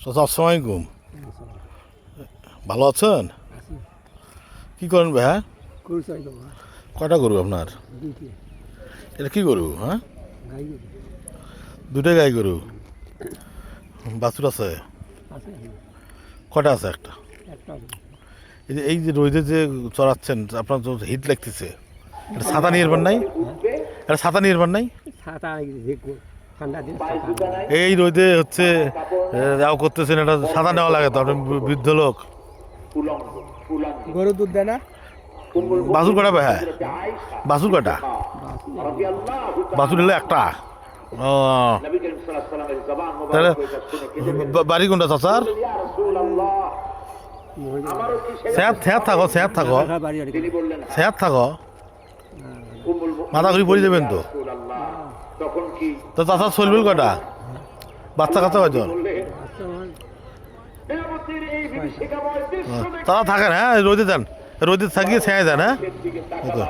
চাচা আসসালামু আলাইকুম। ভালো আছেন? কি করেন ভাই? হ্যাঁ, কয়টা গরু আপনার? এটা কি গরু? হ্যাঁ, দুটাই গাই গরু। বাছুর আছে? কটা আছে? একটা। এই যে রোদে যে চড়াচ্ছেন, আপনার তো হিট লাগতেছে, এটা ছাতা নিয়ে এরবার নাই? এটা ছাতা নিয়ে এরবার নাই? এই রোদে হচ্ছে যাও করতেছেন, এটা ছাতা নেওয়া লাগে তো, আপনি বৃদ্ধ লোক। গরু দুধ দেয় না? বাছুর কটা ভাই? হ্যাঁ, বাছুর কটা? বাছুর হলো একটা। ও, তাহলে বাড়ি কোনটা চাচার? সেহাত থাকো, সেহাত থাকো, সেহাত থাকো, মাথা ঘুরি পড়ে যাবেন তো। তো চাচার চলবিল কটা? বাচ্চা কাচ্চা কয়জন? তারা থাকেন, হ্যাঁ রোদে যান, রোদে থাকিয়ে ছেঁয়ে যান। হ্যাঁ।